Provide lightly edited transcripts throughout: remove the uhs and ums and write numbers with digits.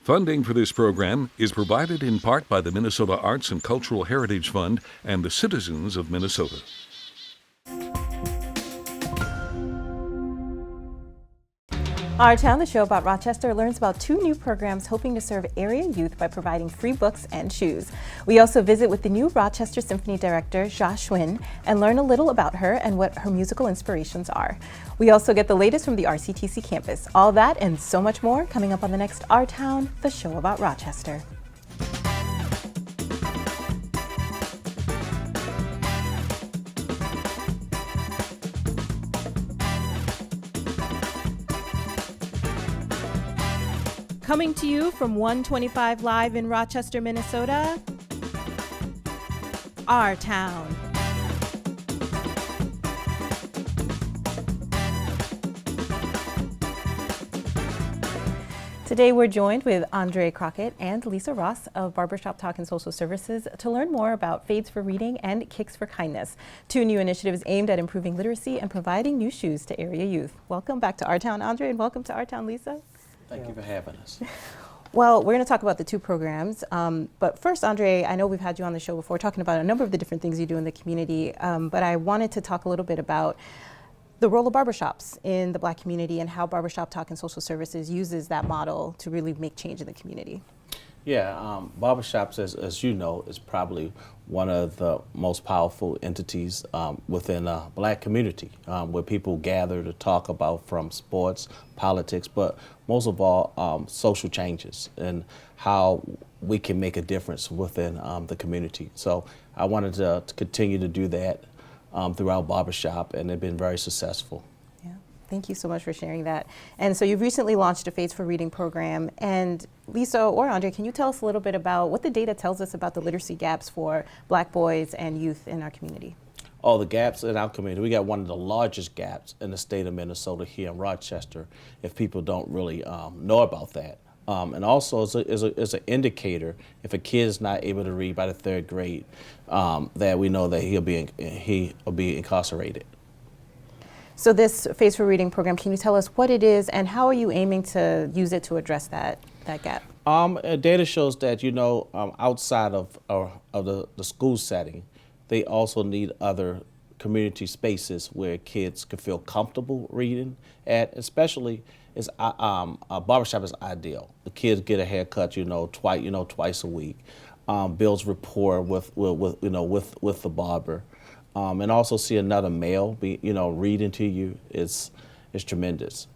Funding for this program is provided in part by the Minnesota Arts and Cultural Heritage Fund and the citizens of Minnesota. Our Town, the show about Rochester, learns about two new programs hoping to serve area youth by providing free books and shoes. We also visit with the new Rochester Symphony director, Chia-Hsuan Lin, and learn a little about her and what her musical inspirations are. We also get the latest from the RCTC campus. All that and so much more coming up on the next Our Town, the show about Rochester. Coming to you from 125 Live in Rochester, Minnesota, Our Town. Today we're joined with Andre Crockett and Lisa Ross of Barbershop Talk and Social Services to learn more about Fades for Reading and Kicks for Kindness, two new initiatives aimed at improving literacy and providing new shoes to area youth. Welcome back to Our Town, Andre, and welcome to Our Town, Lisa. Thank you for having us. Well, we're going to talk about the two programs, but first, Andre, I know we've had you on the show before talking about a number of the different things you do in the community, but I wanted to talk a little bit about the role of barbershops in the Black community and how Barbershop Talk and Social Services uses that model to really make change in the community. Yeah, barbershops, as you know, is probably one of the most powerful entities within a Black community, where people gather to talk about from sports, politics, but most of all, social changes and how we can make a difference within the community. So I wanted to continue to do that throughout Barbershop, and they've been very successful. Thank you so much for sharing that. And so you've recently launched a Fades for Reading program. And Lisa or Andre, can you tell us a little bit about what the data tells us about the literacy gaps for Black boys and youth in our community? Oh, the gaps in our community. We got one of the largest gaps in the state of Minnesota here in Rochester, if people don't really know about that. And also, it's an indicator if a kid is not able to read by the third grade, that we know that he'll be incarcerated. So this Fades for Reading program, can you tell us what it is and how are you aiming to use it to address that gap? Data shows that, outside of the school setting, they also need other community spaces where kids can feel comfortable reading at, especially a barbershop is ideal. The kids get a haircut, twice a week, builds rapport with the barber. And also see another male reading to you is tremendous.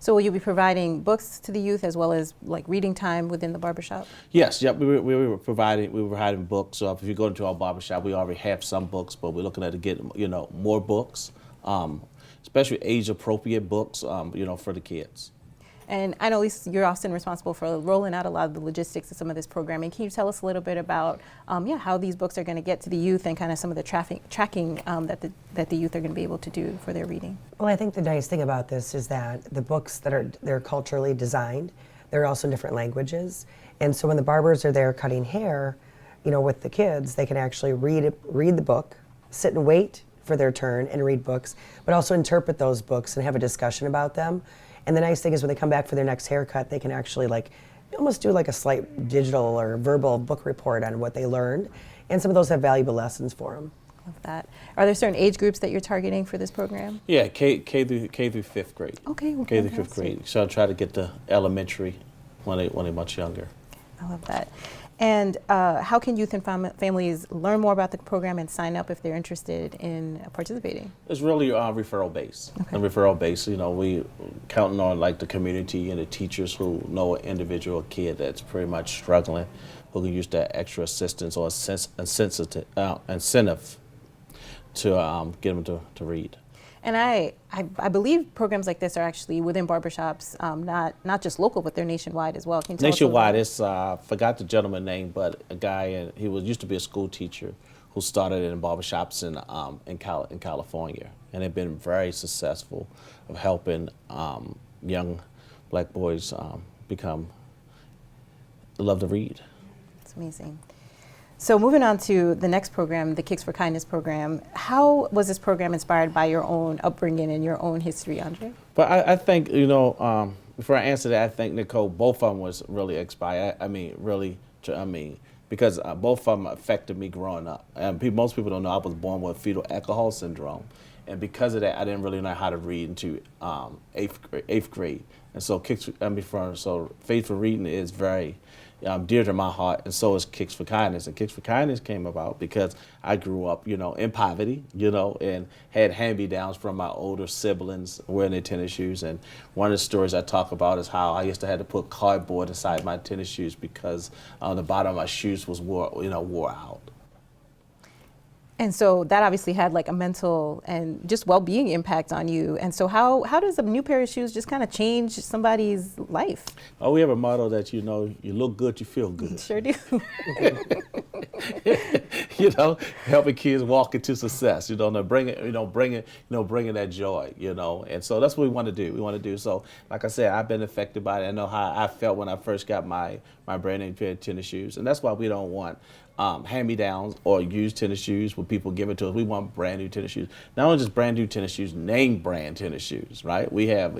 So will you be providing books to the youth as well as like reading time within the barbershop? Yes, yep. We were providing books. So if you go into our barbershop, we already have some books, but we're looking at getting more books, especially age appropriate books, for the kids. And I know, Lisa, you're often responsible for rolling out a lot of the logistics of some of this programming. Can you tell us a little bit about how these books are going to get to the youth and kind of some of the tracking that the youth are going to be able to do for their reading? Well, I think the nice thing about this is that the books they're culturally designed. They're also in different languages. And so when the barbers are there cutting hair, with the kids, they can actually read the book, sit and wait for their turn and read books, but also interpret those books and have a discussion about them. And the nice thing is when they come back for their next haircut, they can actually almost do like a slight digital or verbal book report on what they learned. And some of those have valuable lessons for them. Love that. Are there certain age groups that you're targeting for this program? Yeah, K through fifth grade. Okay, well, K through fifth grade. So I try to get the elementary when they're much younger. I love that. And how can youth and families learn more about the program and sign up if they're interested in participating? It's really referral based. Okay. And referral based, we counting on the community and the teachers who know an individual kid that's pretty much struggling, who can use that extra assistance or incentive to get them to read. And I believe programs like this are actually within barbershops, not just local, but they're nationwide as well. Can you tell nationwide, it's forgot the gentleman's name, but a guy, and he used to be a school teacher who started in barbershops in California, and they've been very successful of helping young Black boys love to read. It's amazing. So moving on to the next program, the Kicks for Kindness program, how was this program inspired by your own upbringing and your own history, Andre? But I think, before I answer that, I think, Nicole, both of them was really expired. Because both of them affected me growing up. And most people don't know I was born with fetal alcohol syndrome. And because of that, I didn't really know how to read into eighth grade. And so Faith for Reading is very dear to my heart, and so is Kicks for Kindness. And Kicks for Kindness came about because I grew up, in poverty, and had hand-me-downs from my older siblings wearing their tennis shoes. And one of the stories I talk about is how I used to have to put cardboard inside my tennis shoes because the bottom of my shoes was wore out. And so that obviously had like a mental and just well-being impact on you. And so how does a new pair of shoes just kind of change somebody's life? Oh, we have a motto that, you look good, you feel good. Sure do. Helping kids walk into success, bringing that joy, and so that's what we want to do. So, like I said, I've been affected by it. I know how I felt when I first got my brand name pair of tennis shoes, and that's why we don't want hand-me-downs or used tennis shoes when people give it to us. We want brand new tennis shoes. Not only just brand new tennis shoes, name brand tennis shoes, right? We have,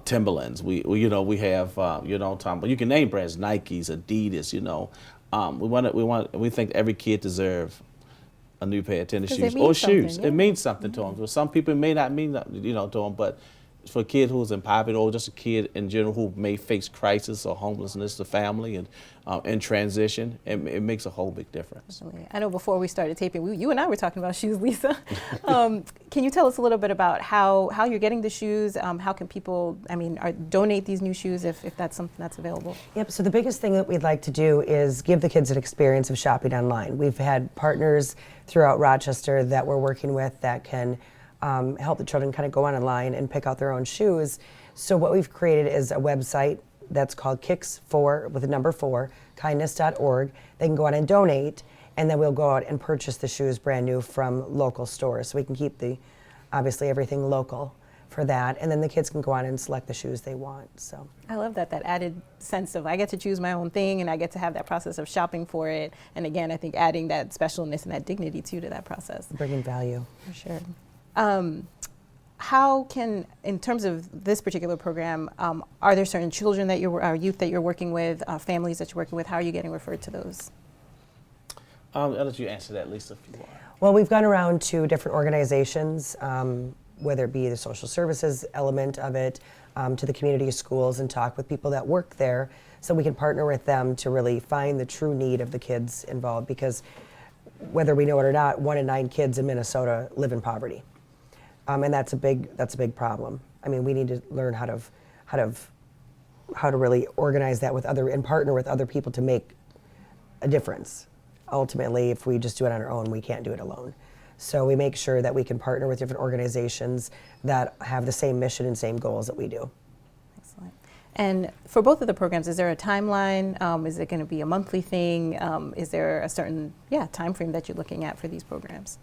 Timberlands. We have, you can name brands, Nikes, Adidas, we think every kid deserves a new pair of tennis shoes or shoes. Yeah. It means something to them. For some people, it may not mean nothing, to them, but for a kid who's in poverty or just a kid in general who may face crisis or homelessness, the family, and in transition, it makes a whole big difference. Definitely. I know before we started taping, you and I were talking about shoes, Lisa. Can you tell us a little bit about how you're getting the shoes? How can people, donate these new shoes if that's something that's available? Yep, so the biggest thing that we'd like to do is give the kids an experience of shopping online. We've had partners throughout Rochester that we're working with that can help the children kind of go online and pick out their own shoes. So what we've created is a website that's called Kicks4 with the number 4, kindness.org. They can go out and donate, and then we'll go out and purchase the shoes brand new from local stores. So we can keep obviously everything local for that, and then the kids can go on and select the shoes they want. So I love that added sense of I get to choose my own thing, and I get to have that process of shopping for it. And again, I think adding that specialness and that dignity too to that process. Bringing value. For sure. How can, in terms of this particular program, are there certain children that or youth that you're working with, families that you're working with? How are you getting referred to those? I'll let you answer that, Lisa, if you want. Well, we've gone around to different organizations, whether it be the social services element of it, to the community schools, and talk with people that work there so we can partner with them to really find the true need of the kids involved, because whether we know it or not, 1 in 9 kids in Minnesota live in poverty. And that's a big problem. We need to learn how to really organize that with and partner with other people to make a difference. Ultimately, if we just do it on our own, we can't do it alone. So we make sure that we can partner with different organizations that have the same mission and same goals that we do. Excellent. And for both of the programs, is there a timeline? Is it going to be a monthly thing? Is there a certain time frame that you're looking at for these programs?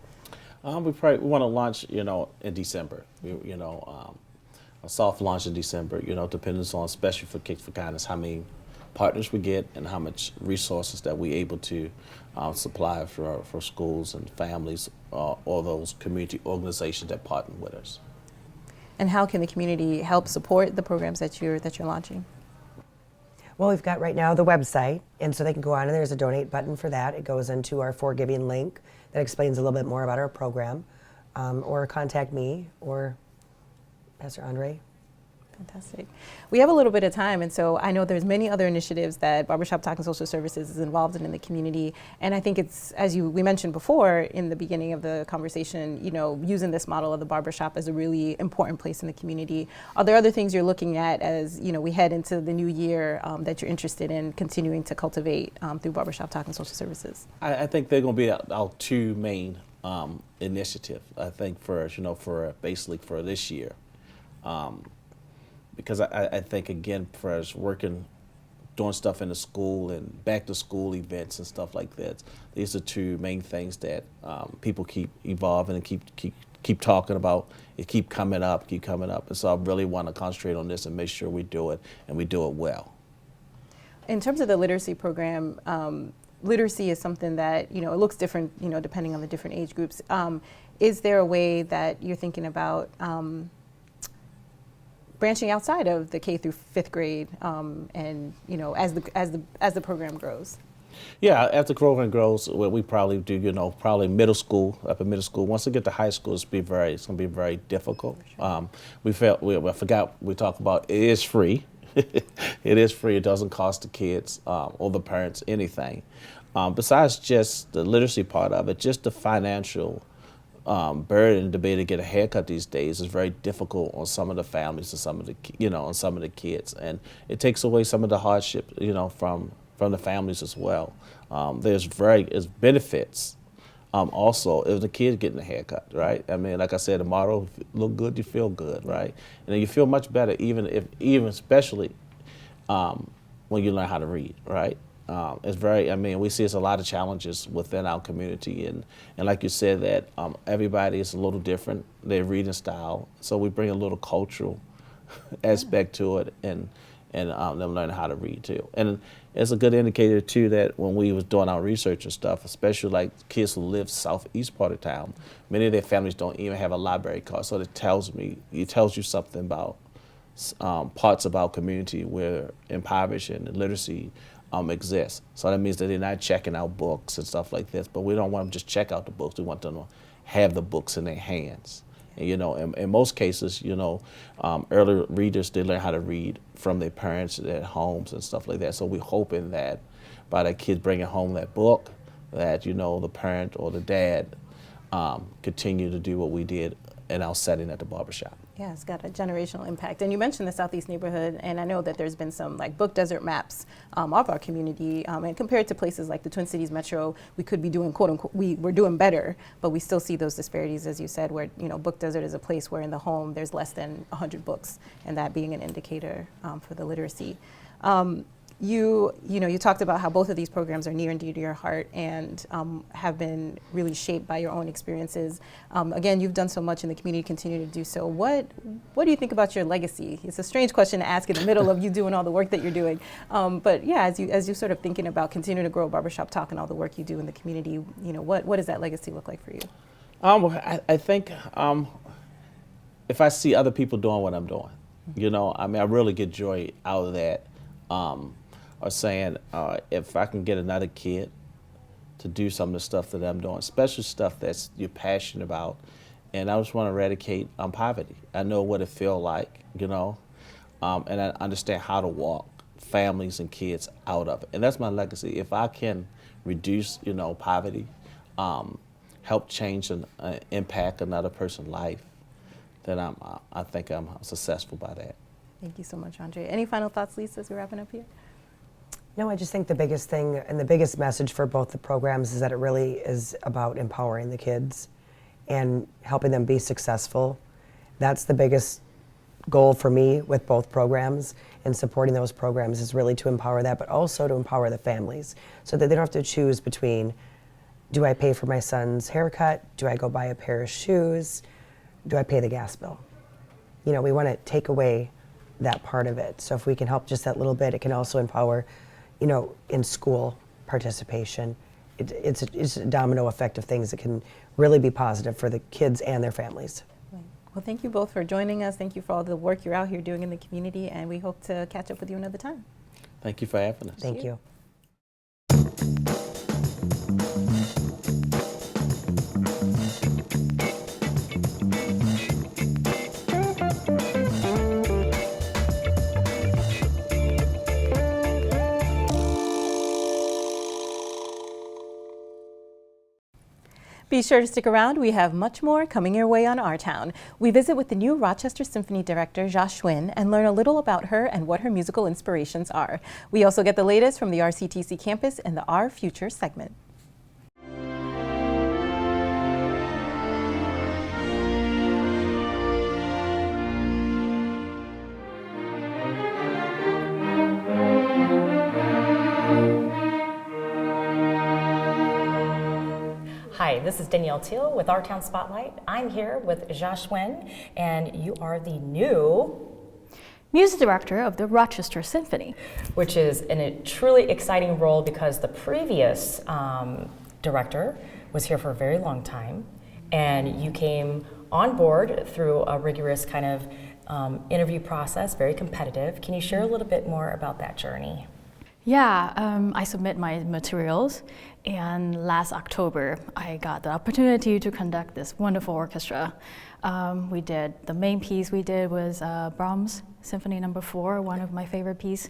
We want to launch, in December. A soft launch in December. Depending on, especially for Kicks for Kindness, how many partners we get and how much resources that we're able to supply for schools and families or those community organizations that partner with us. And how can the community help support the programs that you're launching? Well, we've got right now the website, and so they can go on and there's a donate button for that. It goes into our For Giving link that explains a little bit more about our program, or contact me or Pastor Andre. Fantastic. We have a little bit of time, and so I know there's many other initiatives that Barbershop Talk and Social Services is involved in the community, and I think it's, we mentioned before in the beginning of the conversation, using this model of the barbershop as a really important place in the community. Are there other things you're looking at as, we head into the new year that you're interested in continuing to cultivate through Barbershop Talk and Social Services? I think they're going to be our 2 main initiatives, I think, for basically for this year. Because I think, again, for us doing stuff in the school and back to school events and stuff like that, these are 2 main things that people keep evolving and keep talking about. It keep coming up. And so I really want to concentrate on this and make sure we do it and we do it well. In terms of the literacy program, literacy is something that, it looks different, depending on the different age groups. Is there a way that you're thinking about branching outside of the K through 5th grade, and as the program grows. Yeah, as the program grows, what we probably do, probably middle school, upper middle school. Once we get to high school, it's going to be very difficult. Sure. I forgot we talked about it is free. It is free. It doesn't cost the kids or the parents anything. Besides just the literacy part of it, just the financial burden to be able to get a haircut these days is very difficult on some of the families and some of the kids, and it takes away some of the hardship, from the families as well. There's benefits also if the kid's getting a haircut, right? I mean, like I said, the motto, if you look good, you feel good, right? And then you feel much better, especially when you learn how to read, right? We see there's a lot of challenges within our community, and like you said, that everybody is a little different, their reading style, so we bring a little cultural aspect to it, and them learning how to read too. And it's a good indicator too that when we was doing our research and stuff, especially like kids who live southeast part of town, many of their families don't even have a library card. So it tells you something about parts of our community where impoverishment and literacy exists. So that means that they're not checking out books and stuff like this, but we don't want them to just check out the books. We want them to have the books in their hands. And, in most cases, early readers, they learn how to read from their parents at homes and stuff like that. So we're hoping that by the kids bringing home that book, that, the parent or the dad continue to do what we did in our setting at the barbershop. Yeah, it's got a generational impact. And you mentioned the Southeast neighborhood, and I know that there's been some book desert maps of our community, and compared to places like the Twin Cities Metro, we could be doing, quote unquote, we're doing better, but we still see those disparities, as you said, where, book desert is a place where in the home there's less than 100 books, and that being an indicator for the literacy. You talked about how both of these programs are near and dear to your heart and have been really shaped by your own experiences. Again, you've done so much in the community, continue to do so. What do you think about your legacy? It's a strange question to ask in the middle of you doing all the work that you're doing. But yeah, as you sort of thinking about continuing to grow Barbershop Talk and all the work you do in the community, what does that legacy look like for you? I think if I see other people doing what I'm doing, I really get joy out of that. Or saying, if I can get another kid to do some of the stuff that I'm doing, especially stuff that's you're passionate about, and I just want to eradicate poverty. I know what it feels like, and I understand how to walk families and kids out of it, and that's my legacy. If I can reduce, poverty, help change and impact another person's life, then I think I'm successful by that. Thank you so much, Andre. Any final thoughts, Lisa, as we're wrapping up here? No, I just think the biggest thing and the biggest message for both the programs is that it really is about empowering the kids and helping them be successful. That's the biggest goal for me with both programs, and supporting those programs is really to empower that, but also to empower the families so that they don't have to choose between, do I pay for my son's haircut? Do I go buy a pair of shoes? Do I pay the gas bill? We want to take away that part of it. So if we can help just that little bit, it can also empower in school participation. It's a domino effect of things that can really be positive for the kids and their families. Well, thank you both for joining us. Thank you for all the work you're out here doing in the community, and we hope to catch up with you another time. Thank you for having us. Thank you. Be sure to stick around. We have much more coming your way on Our Town. We visit with the new Rochester Symphony director, Chia-Hsuan, and learn a little about her and what her musical inspirations are. We also get the latest from the RCTC campus in the Our Future segment. Hi, this is Danielle Teal with Our Town Spotlight. I'm here with Chia-Hsuan, and you are the new music director of the Rochester Symphony, which is a truly exciting role because the previous director was here for a very long time, and you came on board through a rigorous kind of interview process, very competitive. Can you share a little bit more about that journey? Yeah, I submit my materials, and last October I got the opportunity to conduct this wonderful orchestra. The main piece we did was Brahms Symphony No. 4, one of my favorite pieces.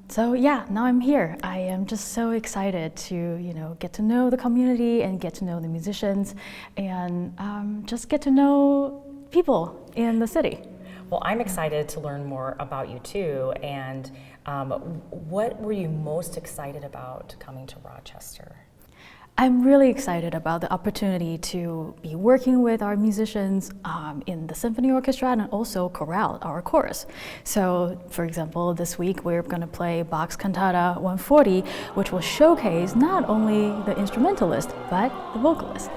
So yeah, now I'm here. I am just so excited to get to know the community and get to know the musicians, and just get to know people in the city. Well, I'm excited to learn more about you too, and what were you most excited about coming to Rochester? I'm really excited about the opportunity to be working with our musicians in the symphony orchestra and also chorale, our chorus. So, for example, this week we're going to play Bach's Cantata 140, which will showcase not only the instrumentalist, but the vocalist.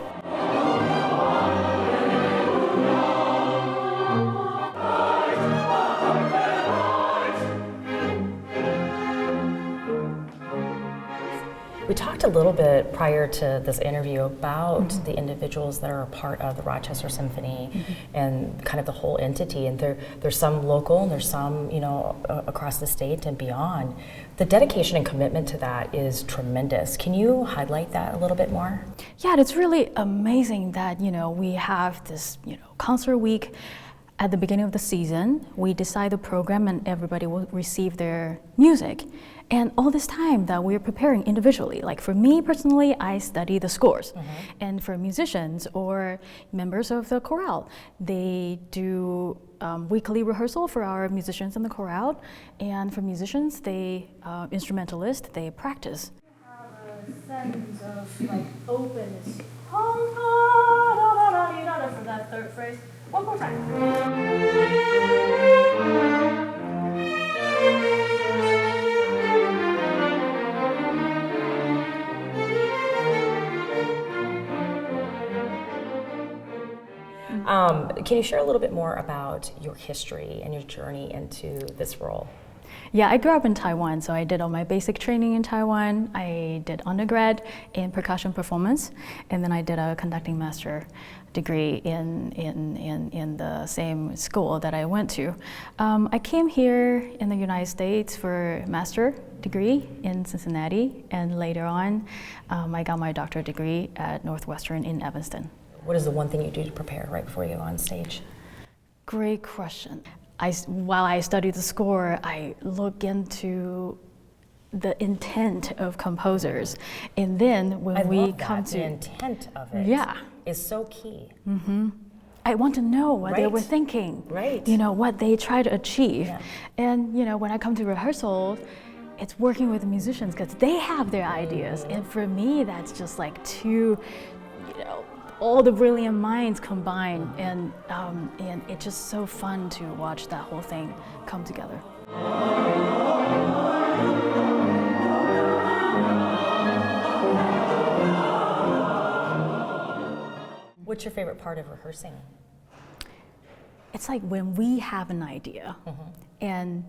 We talked a little bit prior to this interview about the individuals that are a part of the Rochester Symphony and kind of the whole entity. And there's some local and there's some, across the state and beyond. The dedication and commitment to that is tremendous. Can you highlight that a little bit more? Yeah, it's really amazing that, we have this, concert week. At the beginning of the season, we decide the program and everybody will receive their music. And all this time that we're preparing individually, like for me personally, I study the scores. And for musicians or members of the chorale, they do weekly rehearsal for our musicians in the chorale. And for musicians, instrumentalists, they practice. Have a sense of like openness. For that third phrase. One more time. Can you share a little bit more about your history and your journey into this role? Yeah, I grew up in Taiwan, so I did all my basic training in Taiwan. I did undergrad in percussion performance, and then I did a conducting master degree in the same school that I went to. I came here in the United States for a master degree in Cincinnati, and later on, I got my doctorate degree at Northwestern in Evanston. What is the one thing you do to prepare right before you go on stage? Great question. While I study the score, I look into the intent of composers, and then when the intent of it is so key. I want to know what they were thinking, what they try to achieve. And when I come to rehearsal, it's working with the musicians because they have their ideas, and for me that's just like two all the brilliant minds combined, and it's just so fun to watch that whole thing come together. What's your favorite part of rehearsing? It's like when we have an idea, and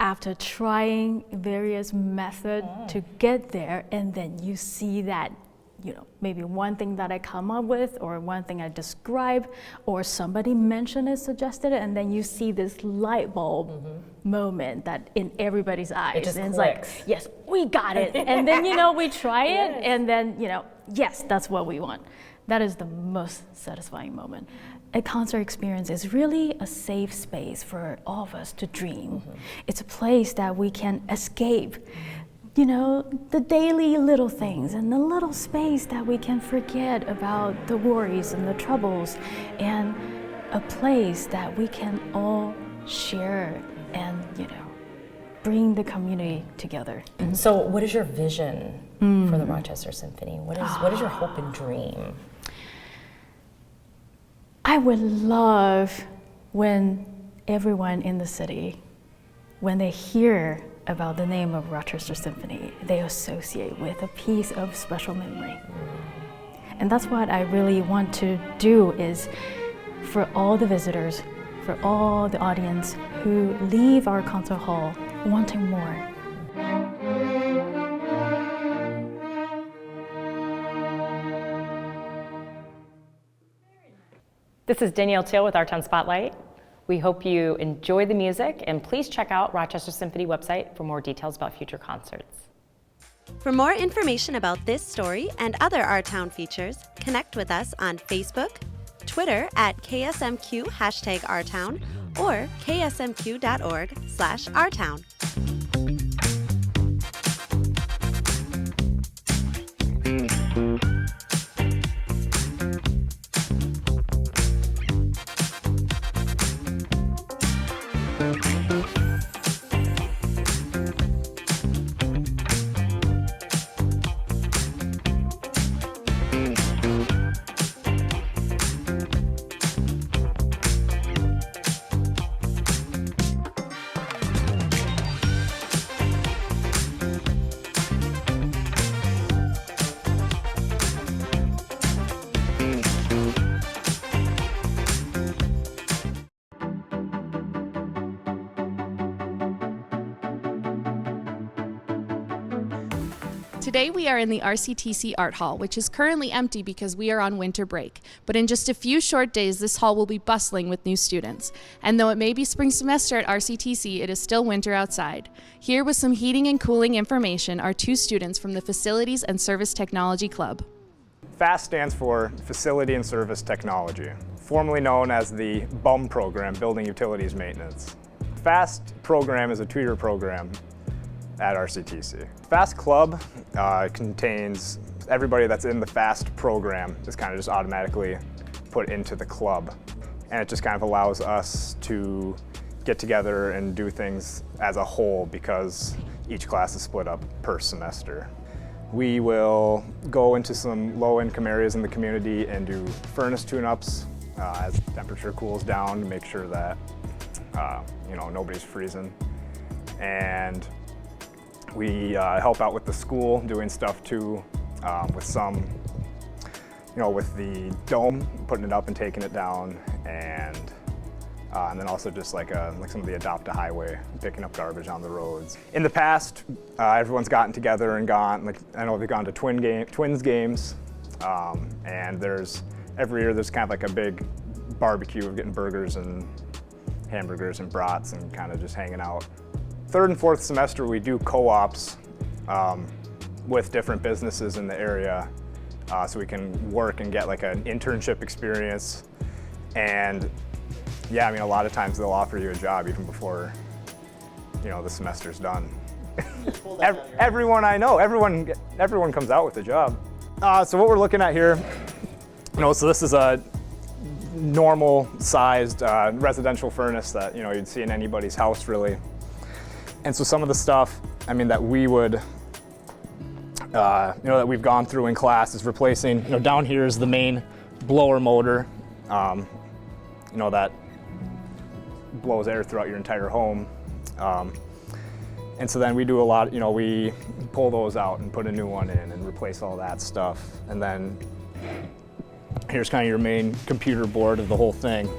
after trying various methods to get there, and then you see that maybe one thing that I come up with or one thing I describe or somebody mentioned it, suggested it, and then you see this light bulb moment that in everybody's eyes. It just and clicks. It's like, yes, we got it. And then, we try it and then, yes, that's what we want. That is the most satisfying moment. A concert experience is really a safe space for all of us to dream. It's a place that we can escape the daily little things and the little space that we can forget about the worries and the troubles, and a place that we can all share and, bring the community together. So what is your vision for the Rochester Symphony? What is your hope and dream? I would love when everyone in the city, when they hear about the name of Rochester Symphony, they associate with a piece of special memory. And that's what I really want to do, is for all the visitors, for all the audience who leave our concert hall wanting more. This is Danielle with Our Town Spotlight. We hope you enjoy the music, and please check out Rochester Symphony website for more details about future concerts. For more information about this story and other Our Town features, connect with us on Facebook, Twitter at KSMQ #OurTown, or ksmq.org/OurTown. Today we are in the RCTC Art Hall, which is currently empty because we are on winter break. But in just a few short days, this hall will be bustling with new students. And though it may be spring semester at RCTC, it is still winter outside. Here with some heating and cooling information are two students from the Facilities and Service Technology Club. FAST stands for Facility and Service Technology, formerly known as the BUM program, Building Utilities Maintenance. FAST program is a 2-year program at RCTC. FAST Club contains everybody that's in the FAST program is kind of just automatically put into the club. And it just kind of allows us to get together and do things as a whole because each class is split up per semester. We will go into some low-income areas in the community and do furnace tune-ups as the temperature cools down to make sure that nobody's freezing. And we help out with the school, doing stuff too, with some, with the dome, putting it up and taking it down, and then also just like some of the Adopt a Highway, picking up garbage on the roads. In the past, everyone's gotten together and gone, I know they've gone to Twins games, and every year there's kind of like a big barbecue of getting burgers and hamburgers and brats and kind of just hanging out. 3rd and 4th semester, we do co-ops with different businesses in the area so we can work and get like an internship experience. And yeah, a lot of times they'll offer you a job even before, the semester's done. Everyone I know, everyone comes out with a job. So what we're looking at here, so this is a normal sized residential furnace that, you'd see in anybody's house really. And so some of the stuff, that we would, that we've gone through in class is replacing, down here is the main blower motor, that blows air throughout your entire home. And so then we do a lot, we pull those out and put a new one in and replace all that stuff. And then here's kind of your main computer board of the whole thing.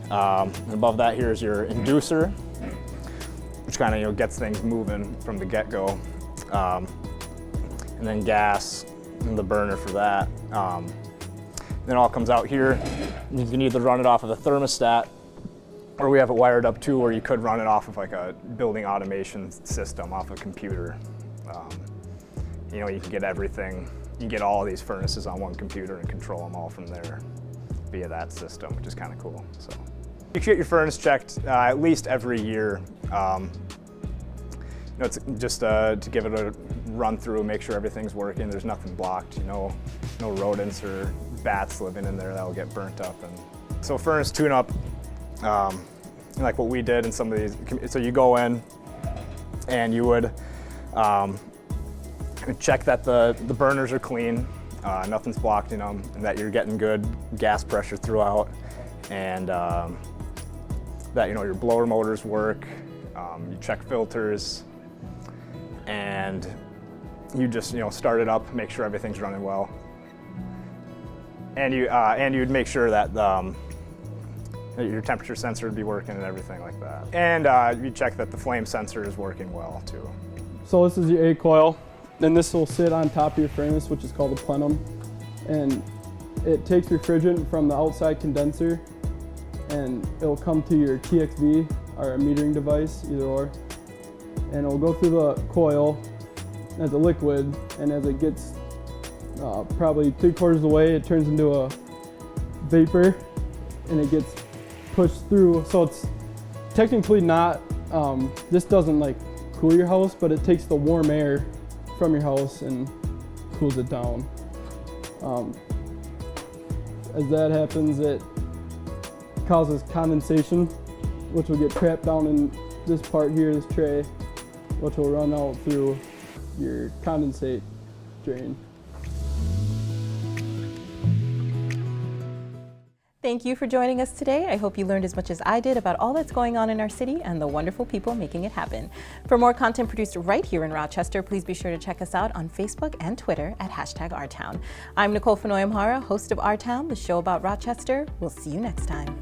And above that, here's your inducer, which kind of gets things moving from the get-go, and then gas and the burner for that. Then it all comes out here. You can either run it off of a thermostat, or we have it wired up too, where you could run it off of like a building automation system off a computer. You can get everything. You can get all of these furnaces on one computer and control them all from there via that system, which is kind of cool. So you should get your furnace checked at least every year. It's just to give it a run through, make sure everything's working, there's nothing blocked, no rodents or bats living in there that will get burnt up. And so furnace tune-up, like what we did in some of these, so you go in and you would check that the burners are clean, nothing's blocked in them, and that you're getting good gas pressure throughout, and that your blower motors work. You check filters, and you just start it up, make sure everything's running well, and you'd make sure that your temperature sensor would be working and everything like that, and you check that the flame sensor is working well too. So this is your A coil, then this will sit on top of your furnace, which is called a plenum, and It takes refrigerant from the outside condenser and it'll come to your TXV, our metering device, either or. And it'll go through the coil as a liquid, and as it gets probably 3/4 of the way, it turns into a vapor and it gets pushed through. So it's technically not, this doesn't like cool your house, but it takes the warm air from your house and cools it down. As that happens, it causes condensation, which will get trapped down in this part here, this tray, which will run out through your condensate drain. Thank you for joining us today. I hope you learned as much as I did about all that's going on in our city and the wonderful people making it happen. For more content produced right here in Rochester, please be sure to check us out on Facebook and Twitter at #OurTown. I'm Nicole Fenoy-Amhara, host of Our Town, the show about Rochester. We'll see you next time.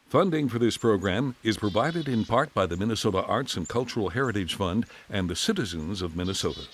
Funding for this program is provided in part by the Minnesota Arts and Cultural Heritage Fund and the citizens of Minnesota.